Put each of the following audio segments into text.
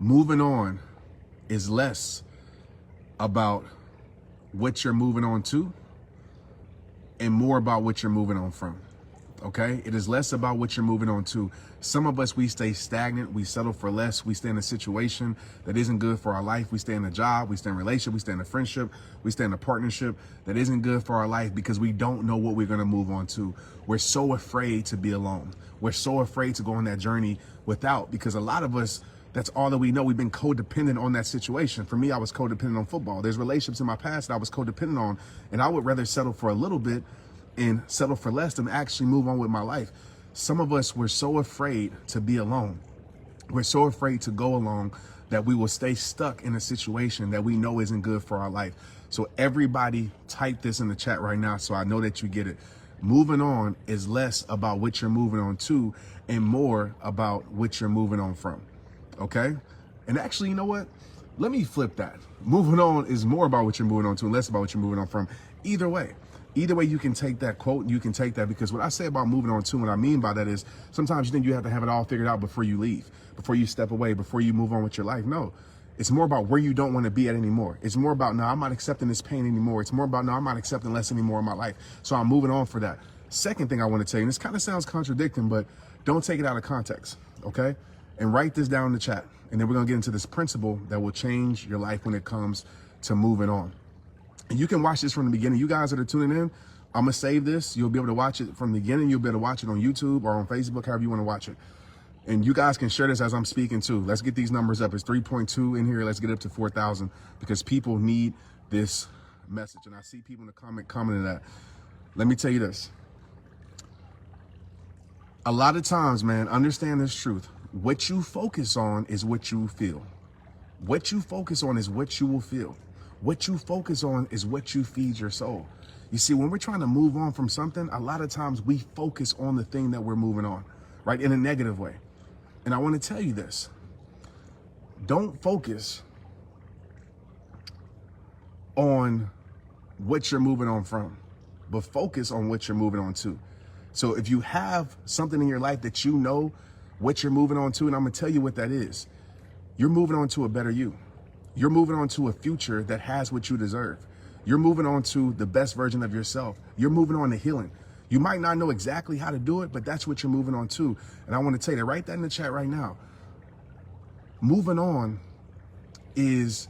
moving on is less about what you're moving on to and more about what you're moving on from. Okay? It is less about what you're moving on to. Some of us, we stay stagnant. We settle for less. We stay in a situation that isn't good for our life. We stay in a job. We stay in a relationship. We stay in a friendship. We stay in a partnership that isn't good for our life because we don't know what we're going to move on to. We're so afraid to be alone. We're so afraid to go on that journey without, because a lot of us, that's all that we know. We've been codependent on that situation. For me, I was codependent on football. There's relationships in my past that I was codependent on, and I would rather settle for a little bit and settle for less than actually move on with my life. Some of us, we're so afraid to be alone. We're so afraid to go alone that we will stay stuck in a situation that we know isn't good for our life. So everybody type this in the chat right now so I know that you get it. Moving on is less about what you're moving on to and more about what you're moving on from. Okay? And actually, you know what? Let me flip that. Moving on is more about what you're moving on to and less about what you're moving on from. Either way, you can take that quote and you can take that, because what I say about moving on to, what I mean by that is sometimes you think you have to have it all figured out before you leave, before you step away, before you move on with your life. No, it's more about where you don't want to be at anymore. It's more about, no, I'm not accepting this pain anymore. It's more about, no, I'm not accepting less anymore in my life. So I'm moving on for that. Second thing I want to tell you, and this kind of sounds contradicting, but don't take it out of context, okay? And write this down in the chat. And then we're going to get into this principle that will change your life when it comes to moving on. And you can watch this from the beginning. You guys that are tuning in, I'm going to save this. You'll be able to watch it from the beginning. You'll be able to watch it on YouTube or on Facebook, however you want to watch it. And you guys can share this as I'm speaking too. Let's get these numbers up. It's 3.2 in here. Let's get up to 4,000 because people need this message. And I see people in the commenting that. Let me tell you this. A lot of times, man, understand this truth. What you focus on is what you feel. What you focus on is what you will feel. What you focus on is what you feed your soul. You see, when we're trying to move on from something, a lot of times we focus on the thing that we're moving on, right? In a negative way. And I want to tell you this. Don't focus on what you're moving on from, but focus on what you're moving on to. So if you have something in your life that you know what you're moving on to, and I'm going to tell you what that is, you're moving on to a better you. You're moving on to a future that has what you deserve. You're moving on to the best version of yourself. You're moving on to healing. You might not know exactly how to do it, but that's what you're moving on to. And I want to tell you, write that in the chat right now. Moving on is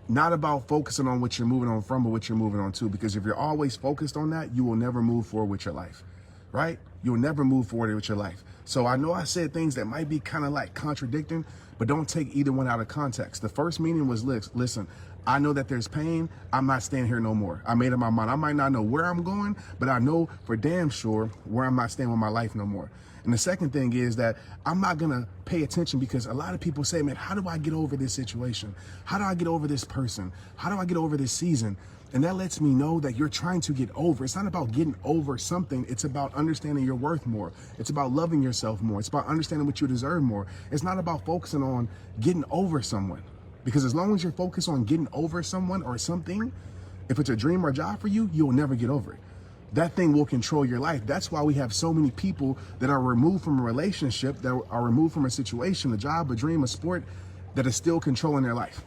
not about focusing on what you're moving on from, but what you're moving on to. Because if you're always focused on that, you will never move forward with your life, right? You'll never move forward with your life. So I know I said things that might be kind of like contradicting, but don't take either one out of context. The first meaning was, listen, I know that there's pain. I'm not staying here no more. I made up my mind. I might not know where I'm going, but I know for damn sure where I'm not staying with my life no more. And the second thing is that I'm not going to pay attention, because a lot of people say, man, how do I get over this situation? How do I get over this person? How do I get over this season? And that lets me know that you're trying to get over. It's not about getting over something. It's about understanding your worth more. It's about loving yourself more. It's about understanding what you deserve more. It's not about focusing on getting over someone. Because as long as you're focused on getting over someone or something, if it's a dream or a job for you, you'll never get over it. That thing will control your life. That's why we have so many people that are removed from a relationship, that are removed from a situation, a job, a dream, a sport, that is still controlling their life.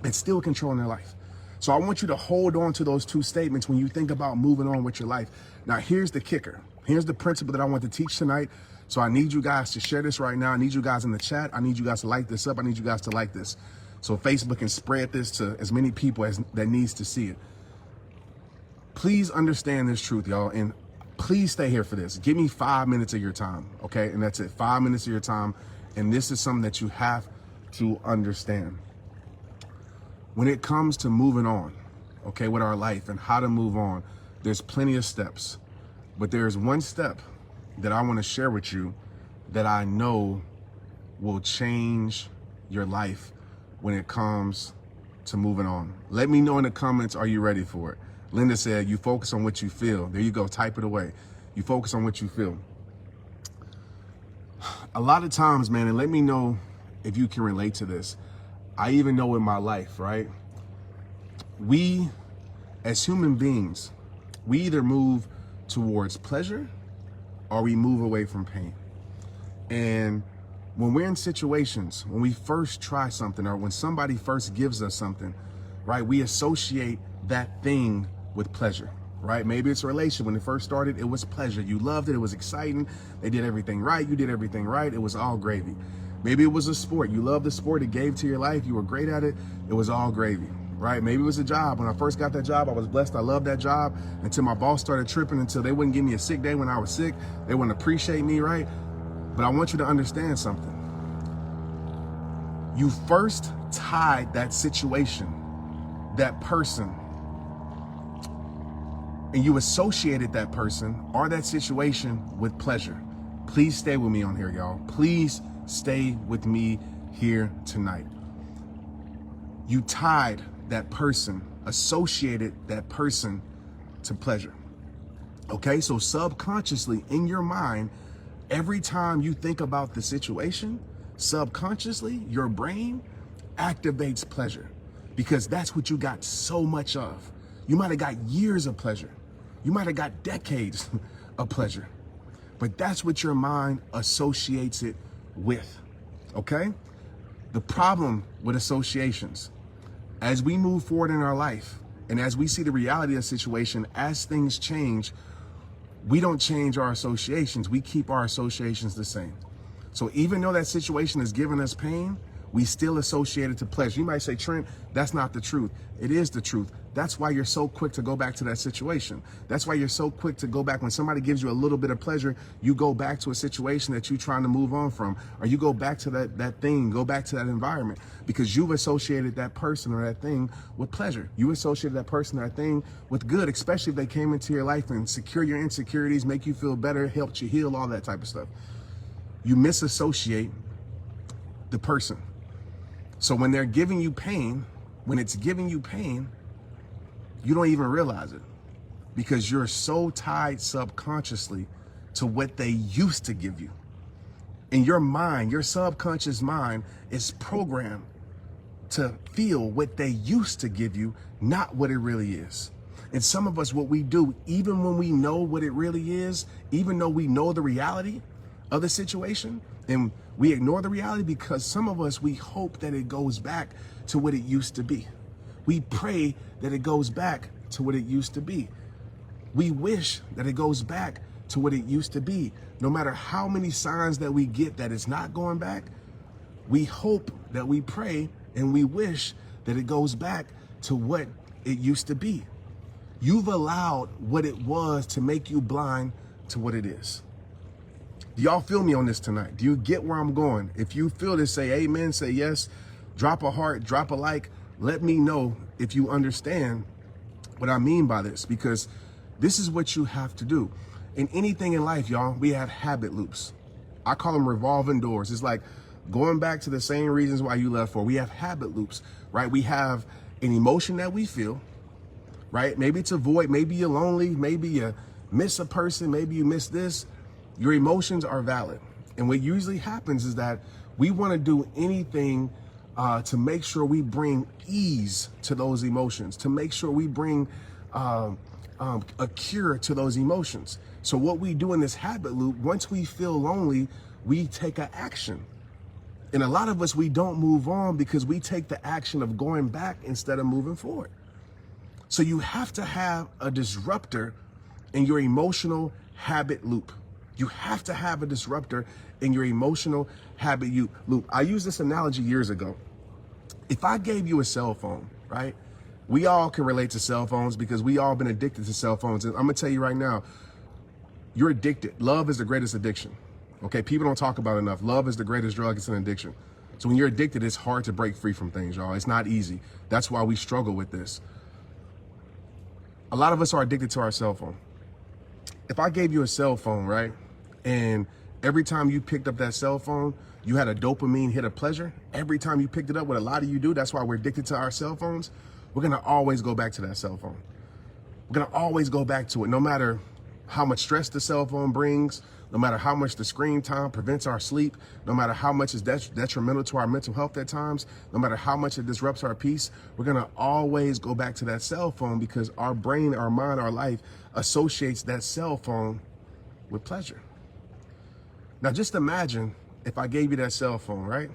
It's still controlling their life. So I want you to hold on to those two statements when you think about moving on with your life. Now, here's the kicker. Here's the principle that I want to teach tonight. So I need you guys to share this right now. I need you guys in the chat. I need you guys to light this up. I need you guys to like this, so Facebook can spread this to as many people as that needs to see it. Please understand this truth, y'all, and please stay here for this. Give me 5 minutes of your time, okay? And that's it, 5 minutes of your time. And this is something that you have to understand. When it comes to moving on, okay, with our life and how to move on, there's plenty of steps. But there's one step that I want to share with you that I know will change your life when it comes to moving on. Let me know in the comments, are you ready for it? Linda said, you focus on what you feel. There you go, type it away. You focus on what you feel. A lot of times, man, and let me know if you can relate to this. I even know in my life, right? We, as human beings, we either move towards pleasure or we move away from pain. And When we're in situations, when we first try something or when somebody first gives us something, right, we associate that thing with pleasure, right? Maybe it's a relation. When it first started, it was pleasure. You loved it. It was exciting. They did everything right. You did everything right. It was all gravy. Maybe it was a sport. You loved the sport. It gave to your life. You were great at it. It was all gravy, right? Maybe it was a job. When I first got that job, I was blessed. I loved that job until my boss started tripping, until they wouldn't give me a sick day when I was sick. They wouldn't appreciate me, right? But I want you to understand something. You first tied that situation, that person, and you associated that person or that situation with pleasure. Please stay with me on here, y'all. Please stay with me here tonight. You tied that person, associated that person to pleasure. Okay, so subconsciously in your mind, every time you think about the situation, subconsciously, your brain activates pleasure because that's what you got so much of. You might have got years of pleasure. You might have got decades of pleasure, but that's what your mind associates it with, okay? The problem with associations, as we move forward in our life and as we see the reality of the situation, as things change, we don't change our associations. We keep our associations the same. So even though that situation is giving us pain, we still associate it to pleasure. You might say, Trent, that's not the truth. It is the truth. That's why you're so quick to go back to that situation. That's why you're so quick to go back. When somebody gives you a little bit of pleasure, you go back to a situation that you're trying to move on from, or you go back to that thing, go back to that environment, because you've associated that person or that thing with pleasure. You associated that person or that thing with good, especially if they came into your life and secure your insecurities, make you feel better, helped you heal, all that type of stuff. You misassociate the person. So when they're giving you pain, when it's giving you pain, you don't even realize it because you're so tied subconsciously to what they used to give you. In your mind, your subconscious mind is programmed to feel what they used to give you, not what it really is. And some of us, what we do, even when we know what it really is, even though we know the reality of the situation, and we ignore the reality because some of us, we hope that it goes back to what it used to be. We pray that it goes back to what it used to be. We wish that it goes back to what it used to be. No matter how many signs that we get that it's not going back, we hope, that we pray, and we wish that it goes back to what it used to be. You've allowed what it was to make you blind to what it is. Do y'all feel me on this tonight? Do you get where I'm going? If you feel this, say amen, say yes, drop a heart, drop a like. Let me know if you understand what I mean by this, because this is what you have to do. In anything in life, y'all, we have habit loops. I call them revolving doors. It's like going back to the same reasons why you left for. We have habit loops, right? We have an emotion that we feel, right? Maybe it's a void, maybe you're lonely, maybe you miss a person, maybe you miss this. Your emotions are valid. And what usually happens is that we want to do anything to make sure we bring ease to those emotions, to make sure we bring a cure to those emotions. So what we do in this habit loop, once we feel lonely, we take an action. And a lot of us, we don't move on because we take the action of going back instead of moving forward. So you have to have a disruptor in your emotional habit loop. You have to have a disruptor in your emotional habit loop. I used this analogy years ago. If I gave you a cell phone, right? We all can relate to cell phones because we all been addicted to cell phones. And I'm gonna tell you right now, you're addicted. Love is the greatest addiction. Okay, people don't talk about it enough. Love is the greatest drug. It's an addiction. So when you're addicted, it's hard to break free from things, y'all. It's not easy. That's why we struggle with this. A lot of us are addicted to our cell phone. If I gave you a cell phone, right? And every time you picked up that cell phone, you had a dopamine hit of pleasure. Every time you picked it up, what a lot of you do, that's why we're addicted to our cell phones. We're gonna always go back to that cell phone. We're gonna always go back to it, no matter how much stress the cell phone brings, no matter how much the screen time prevents our sleep, no matter how much it's detrimental to our mental health at times, no matter how much it disrupts our peace, we're gonna always go back to that cell phone because our brain, our mind, our life associates that cell phone with pleasure. Now just imagine if I gave you that cell phone, right?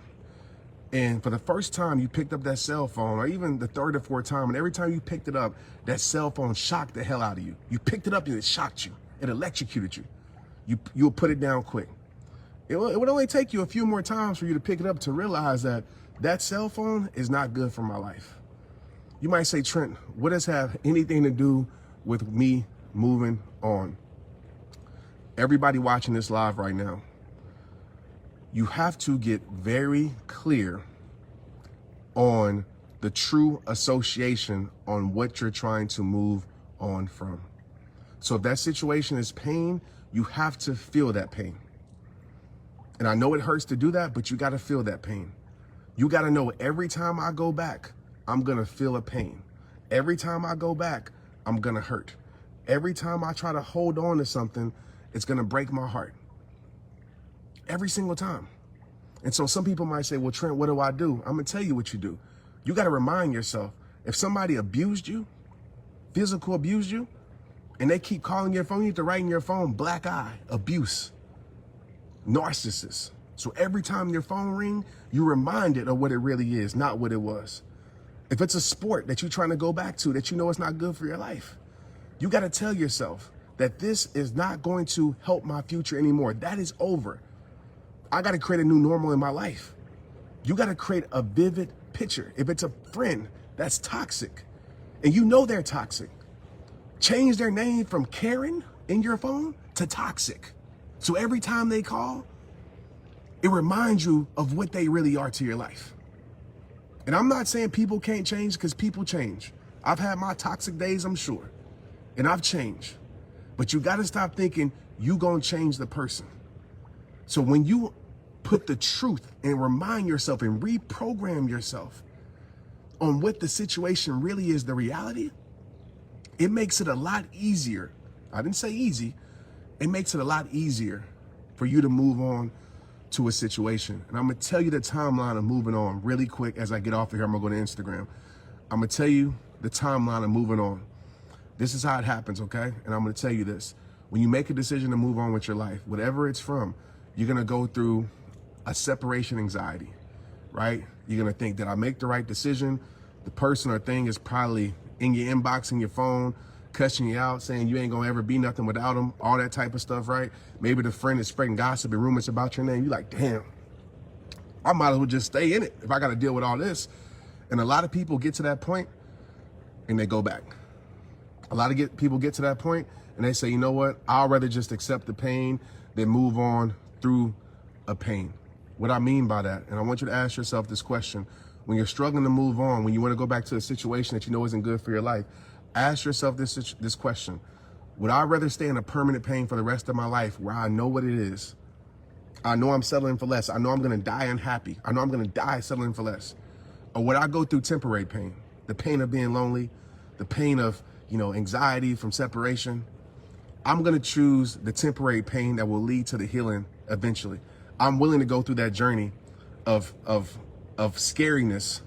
And for the first time you picked up that cell phone, or even the third or fourth time, and every time you picked it up, that cell phone shocked the hell out of you. You picked it up and it shocked you. It electrocuted you. You'll put it down quick. It would only take you a few more times for you to pick it up to realize that that cell phone is not good for my life. You might say, Trent, what does have anything to do with me moving on? Everybody watching this live right now, you have to get very clear on the true association on what you're trying to move on from. So if that situation is pain, you have to feel that pain. And I know it hurts to do that, but you got to feel that pain. You got to know every time I go back, I'm going to feel a pain. Every time I go back, I'm going to hurt. Every time I try to hold on to something, it's going to break my heart. Every single time. And so some people might say, well, Trent, what do I do? I'm going to tell you what you do. You got to remind yourself, if somebody abused you, physical abused you, and they keep calling your phone, you have to write in your phone, black eye, abuse, narcissist. So every time your phone ring, you're reminded of what it really is, not what it was. If it's a sport that you're trying to go back to, that you know it's not good for your life, you got to tell yourself that this is not going to help my future anymore. That is over. I got to create a new normal in my life. You got to create a vivid picture. If it's a friend that's toxic and you know they're toxic, change their name from Karen in your phone to toxic. So every time they call, it reminds you of what they really are to your life. And I'm not saying people can't change, because people change. I've had my toxic days, I'm sure, and I've changed. But you got to stop thinking you gonna change the person. So when you put the truth and remind yourself and reprogram yourself on what the situation really is, the reality, it makes it a lot easier. I didn't say easy. It makes it a lot easier for you to move on to a situation. And I'm gonna tell you the timeline of moving on really quick. As I get off of here, I'm gonna go to Instagram. I'm gonna tell you the timeline of moving on. This is how it happens, okay? And I'm gonna tell you this. When you make a decision to move on with your life, whatever it's from, you're gonna go through a separation anxiety, right? You're gonna think, did I make the right decision? The person or thing is probably in your inbox, in your phone, cussing you out, saying you ain't gonna ever be nothing without them, all that type of stuff, right? Maybe the friend is spreading gossip and rumors about your name. You're like, damn, I might as well just stay in it if I gotta deal with all this. And a lot of people get to that point and they go back. A lot of people get to that point and they say, you know what? I'd rather just accept the pain than move on through a pain. What I mean by that, and I want you to ask yourself this question, when you're struggling to move on, when you want to go back to a situation that you know isn't good for your life, ask yourself this question. Would I rather stay in a permanent pain for the rest of my life where I know what it is? I know I'm settling for less. I know I'm going to die unhappy. I know I'm going to die settling for less. Or would I go through temporary pain? The pain of being lonely, the pain of, anxiety from separation. I'm going to choose the temporary pain that will lead to the healing eventually. I'm willing to go through that journey of scariness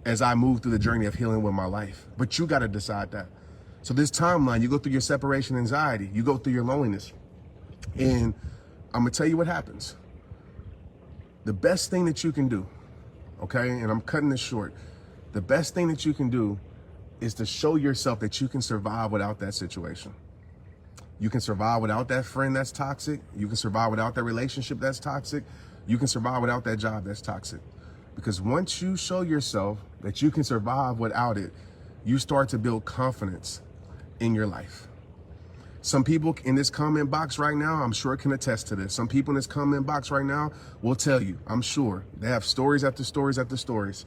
as I move through the journey of healing with my life. But you got to decide that. So this timeline, you go through your separation anxiety, you go through your loneliness, and I'm going to tell you what happens. The best thing that you can do, okay, and I'm cutting this short, the best thing that you can do is to show yourself that you can survive without that situation. You can survive without that friend that's toxic. You can survive without that relationship that's toxic. You can survive without that job that's toxic. Because once you show yourself that you can survive without it, you start to build confidence in your life. Some people in this comment box right now, I'm sure can attest to this. Some people in this comment box right now will tell you, I'm sure, they have stories after stories after stories.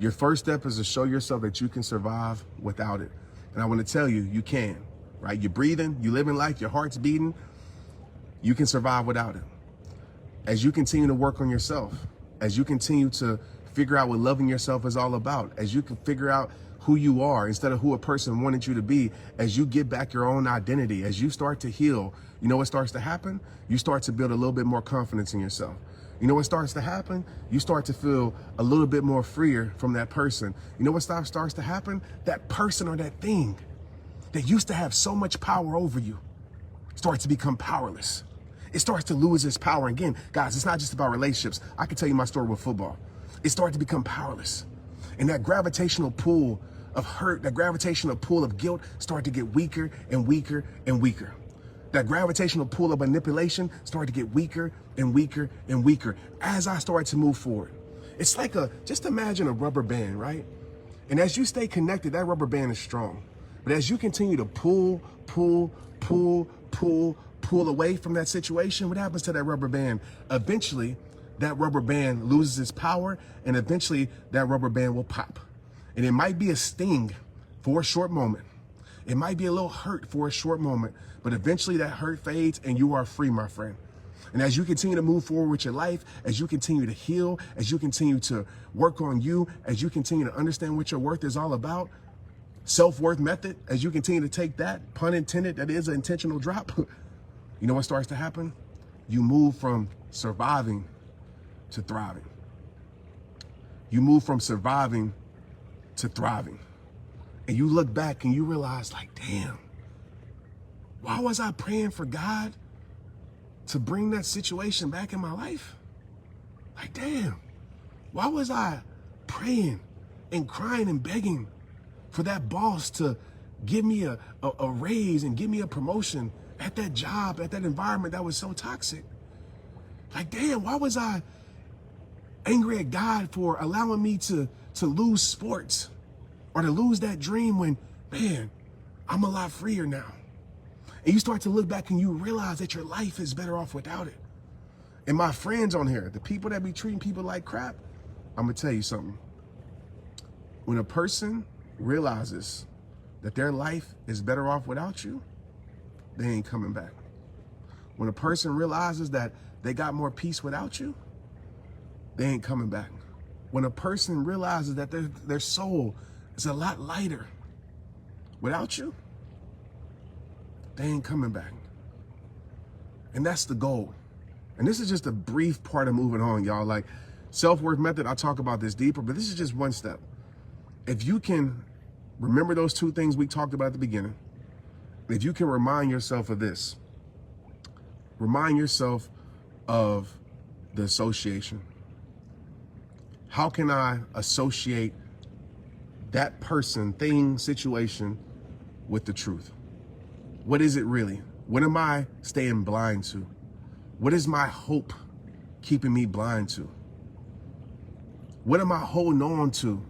Your first step is to show yourself that you can survive without it. And I want to tell you, you can, right? You're breathing, you're living life, your heart's beating. You can survive without it. As you continue to work on yourself, as you continue to figure out what loving yourself is all about, as you can figure out who you are instead of who a person wanted you to be, as you get back your own identity, as you start to heal, you know what starts to happen? You start to build a little bit more confidence in yourself. You know what starts to happen? You start to feel a little bit more freer from that person. You know what starts to happen? That person or that thing that used to have so much power over you starts to become powerless. It starts to lose its power. Again, guys, it's not just about relationships. I can tell you my story with football. It started to become powerless. And that gravitational pull of hurt, that gravitational pull of guilt started to get weaker and weaker and weaker. That gravitational pull of manipulation started to get weaker and weaker and weaker as I started to move forward. It's like just imagine a rubber band, right? And as you stay connected, that rubber band is strong. But as you continue to pull away from that situation, what happens to that rubber band? Eventually, that rubber band loses its power, and eventually that rubber band will pop. And it might be a sting for a short moment. It might be a little hurt for a short moment, but eventually that hurt fades and you are free, my friend. And as you continue to move forward with your life, as you continue to heal, as you continue to work on you, as you continue to understand what your worth is all about, self-worth method, as you continue to take that, pun intended, that is an intentional drop, you know what starts to happen? You move from surviving to thriving. You move from surviving to thriving. And you look back and you realize, like, damn, why was I praying for God to bring that situation back in my life? Like, damn, why was I praying and crying and begging for that boss to give me a raise and give me a promotion at that job, at that environment that was so toxic? Like, damn, why was I angry at God for allowing me to lose sports or to lose that dream when, man, I'm a lot freer now? And you start to look back and you realize that your life is better off without it. And my friends on here, the people that be treating people like crap, I'm gonna tell you something. When a person realizes that their life is better off without you, they ain't coming back. When a person realizes that they got more peace without you, they ain't coming back. When a person realizes that their soul is a lot lighter without you, they ain't coming back. And that's the goal. And this is just a brief part of moving on, y'all. Like, self-worth method, I'll talk about this deeper, but this is just one step. If you can remember those two things we talked about at the beginning, if you can remind yourself of this, remind yourself of the association. How can I associate that person, thing, situation with the truth? What is it really? What am I staying blind to? What is my hope keeping me blind to? What am I holding on to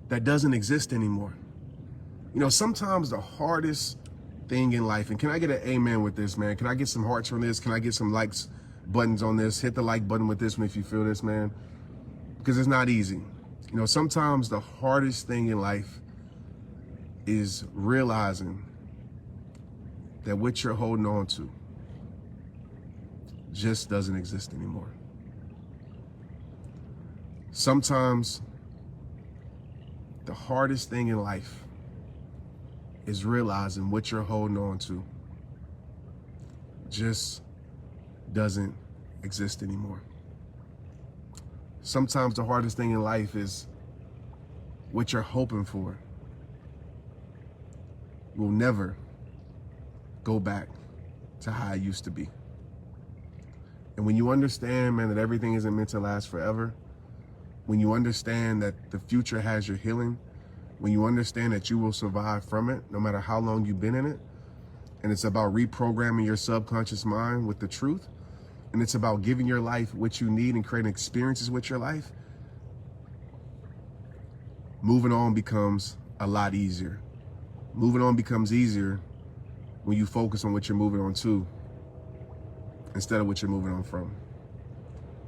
that doesn't exist anymore? You know, sometimes the hardest thing in life, and can I get an amen with this, man? Can I get some hearts from this? Can I get some likes buttons on this? Hit the like button with this one if you feel this, man. Because it's not easy. You know, sometimes the hardest thing in life is realizing that what you're holding on to just doesn't exist anymore. Sometimes the hardest thing in life is realizing what you're holding on to just doesn't exist anymore. Sometimes the hardest thing in life is what you're hoping for will never go back to how it used to be. And when you understand, man, that everything isn't meant to last forever, when you understand that the future has your healing, when you understand that you will survive from it, no matter how long you've been in it, and it's about reprogramming your subconscious mind with the truth, and it's about giving your life what you need and creating experiences with your life, moving on becomes a lot easier. Moving on becomes easier when you focus on what you're moving on to instead of what you're moving on from.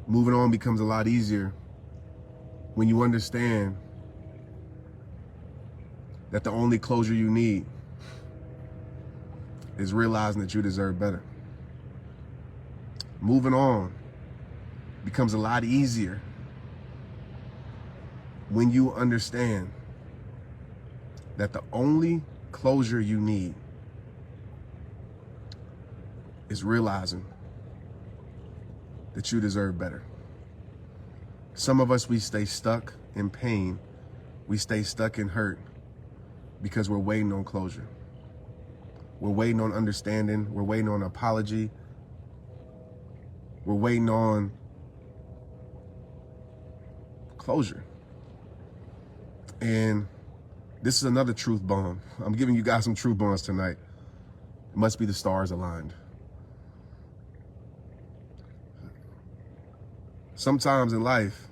Moving on becomes a lot easier when you understand that the only closure you need is realizing that you deserve better. Moving on becomes a lot easier when you understand that the only closure you need is realizing that you deserve better. Some of us, we stay stuck in pain. We stay stuck in hurt because we're waiting on closure. We're waiting on understanding. We're waiting on an apology. We're waiting on closure. And this is another truth bomb. I'm giving you guys some truth bombs tonight. It must be the stars aligned. Sometimes in life,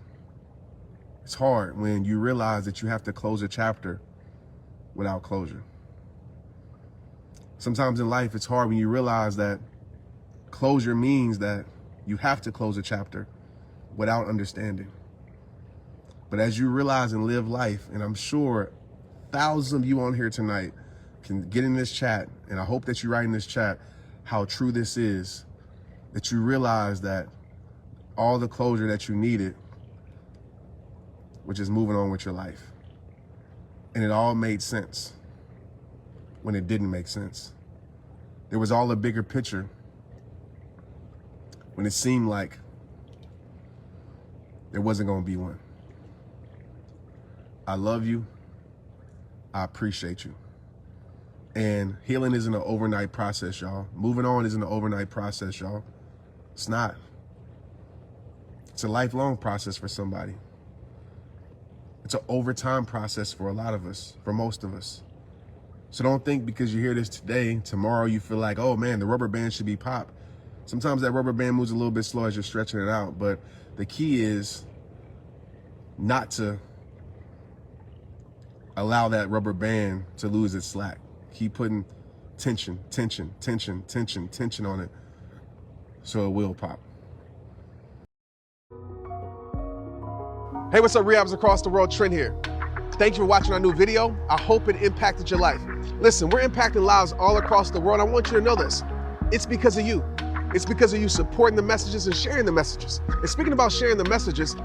it's hard when you realize that you have to close a chapter without closure. Sometimes in life, it's hard when you realize that closure means that you have to close a chapter without understanding. But as you realize and live life, and I'm sure thousands of you on here tonight can get in this chat, and I hope that you write in this chat how true this is, that you realize that all the closure that you needed, which is moving on with your life. And it all made sense when it didn't make sense. There was all a bigger picture when it seemed like there wasn't going to be one. I love you. I appreciate you. And healing isn't an overnight process, y'all. Moving on isn't an overnight process, y'all. It's not. It's a lifelong process for somebody. It's an overtime process for a lot of us, for most of us. So don't think because you hear this today, tomorrow you feel like, oh man, the rubber band should be popped. Sometimes that rubber band moves a little bit slow as you're stretching it out, but the key is not to allow that rubber band to lose its slack. Keep putting tension on it so it will pop. Hey, what's up, rehabs across the world? Trent here. Thank you for watching our new video. I hope it impacted your life. Listen, we're impacting lives all across the world. I want you to know this. It's because of you. It's because of you supporting the messages and sharing the messages. And speaking about sharing the messages,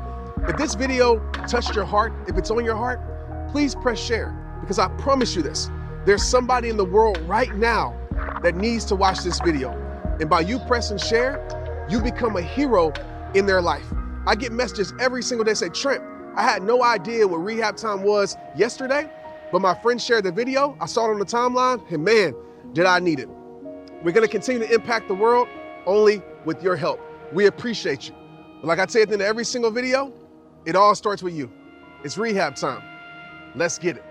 if this video touched your heart, if it's on your heart, please press share, because I promise you this, there's somebody in the world right now that needs to watch this video. And by you pressing share, you become a hero in their life. I get messages every single day say, Trent, I had no idea what rehab time was yesterday, but my friend shared the video, I saw it on the timeline, and man, did I need it. We're gonna continue to impact the world only with your help. We appreciate you. But like I say at the end of every single video, it all starts with you. It's rehab time. Let's get it.